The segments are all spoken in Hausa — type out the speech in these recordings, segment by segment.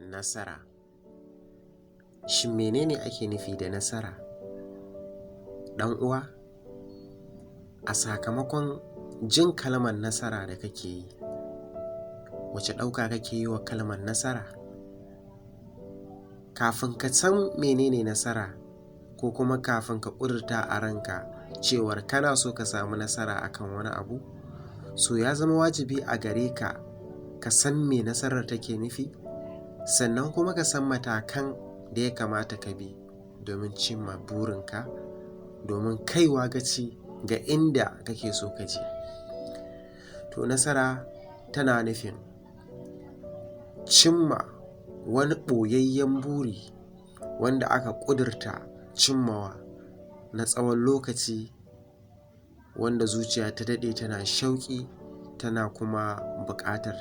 Nasara. Shin menene ake nufi da nasara? Ɗan uwa, a sakamakon jin kalmar nasara da kake yi, wace ɗauka kake yi wa kalmar nasara? Kafin ka san menene nasara, ko kuma kafin ka ƙudurta a ranka cewar kana so ka samu nasara akan wani abu, so ya zama wajibi a gare ka ka san me nasarar take nufi, sannan kuma ka san matakan da ya kamata ka bi domin cimma burinka, domin kaiwa gaci ga inda kake so ka je. To nasara tana nufin cimma wani ɓoyayyen buri wanda aka ƙudurta cimmawa na tsawon lokaci, wanda zuciya ta daɗe tana shauƙi, tana kuma buƙatar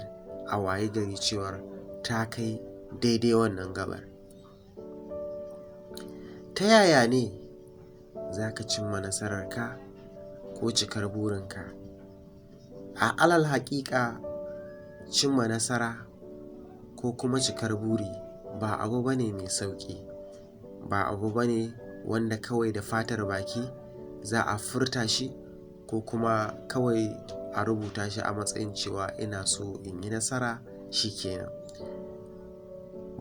a wayi gari cewar ta kai daidai wannan gabar. Ta yaya ne za ka cimma nasararka ko cikar burinka? A alal haƙiƙa, cimma nasara ko kuma cikar buri ba abu bane mai sauƙi, ba abu bane wanda kawai da fatar baki za a furta shi ko kuma kawai a rubuta shi a matsayin cewa ina so in yi nasara shikenan.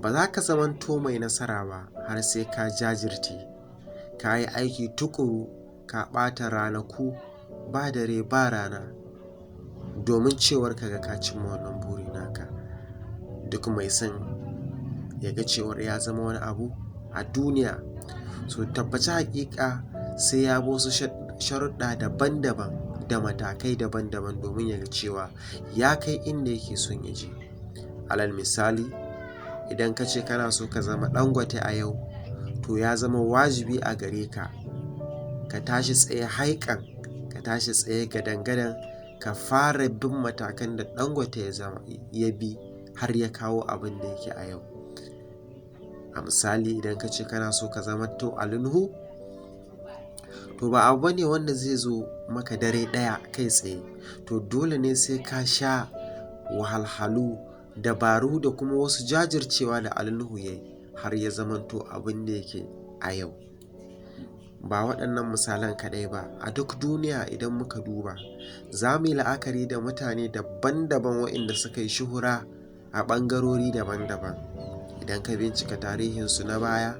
Ba za ka zamanto mai nasara ba har sai ka jajirce, ka yi aiki tuƙuru, ka ɓata ranaku ba dare ba rana domin cewar ka cimma wannan buri naka. Duk mai son ya ga cewar ya zama wani abu a duniya, so tabbaci haƙiƙa sai ya bi wasu sharuɗa daban-daban da matakai daban-daban domin ya ga cewa ya kai inda yake son ya je. Alal misali, idan ka ce kana so ka zama Dangote a yau, to ya zama wajibi a gare ka ka tashi tsaye haiƙan, ka tashi tsaye gadan-gadan, ka fara bin matakan da Dangote ya bi har ya kawo abin da yake a yau. A misali, idan ka ce kana so ka zama Ali Nuhu, to ba abu bane wanda zai zo maka dare ɗaya kai tsaye, to dole ne sai ka sha wahalhalu, dabaru da kuma wasu jajircewa da Ali Nuhu ya yi har ya zamanto abin da yake a yau. Ba waɗannan misalan kaɗai ba, a duk duniya idan muka duba za mu yi la'akari da mutane daban-daban waɗanda suka yi shuhura a ɓangarori daban-daban. Idan ka bincika tarihinsu na baya,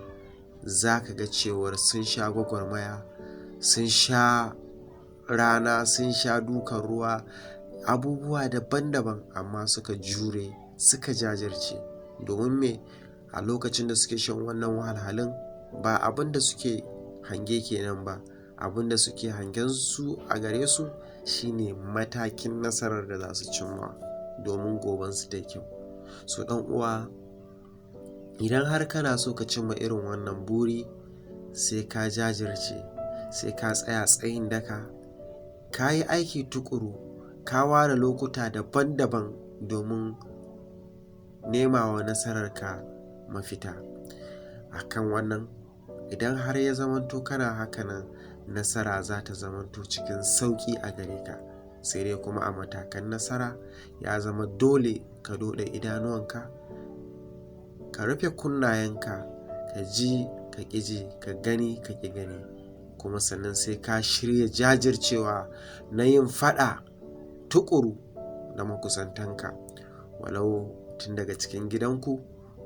za ka ga cewar sun sha gwagwarmaya, sun sha rana, sun sha dukan ruwa, abubuwa daban-daban, amma suka jure, suka jajirce. Domin me? A lokacin da suke shan wannan wahalhalun, ba abin da suke hange kenan ba, abin da suke hangen su a gare su shine matakin nasarar da za su cimma domin gobensu ta kyau. So ɗan uwa, idan har kana so ka cimma irin wannan buri, sai ka jajirce, sai ka tsaya tsayin daka, ka yi aiki tuƙuru, ka ware lokuta daban-daban domin nemawa nasararka mafita. Akan wannan, idan har ya zamanto kana hakanan, nasara za ta zamanto cikin sauƙi a gare ka. Sai dai kuma a matakan nasara ya zama dole ka dode idanuwanka, ka rufe kunnayenka, ka ji ka ƙi ji, ka gani ka ƙi gani, kuma sannan sai ka shirya jajircewa na yin faɗa tuƙuru da makusantanka, walau tun daga cikin gidanku,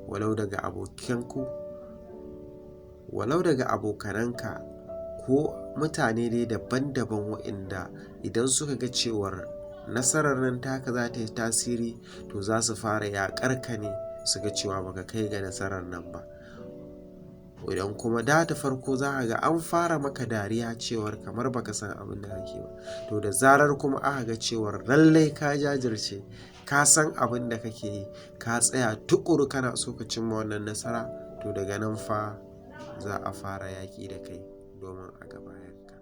walau daga abokanku, walau daga abokananka, ko mutane dai daban-daban waɗanda idan suka ga cewar nasarar nan taka za ta yi tasiri, to za su fara yaƙar ka ne su ga cewa baka kai ga nasarar nan ba. Idan kuma da farko za ka ga an fara maka dariya cewar kamar baka san abin da kake ba, to da zarar kuma aka ga cewar lallai ka jajirce, ka san abin da kake yi, ka tsaya tuƙuru kana so ka cimma wannan nasara, to daga nan fa za a fara yaƙi da kai domin a ga bayanka.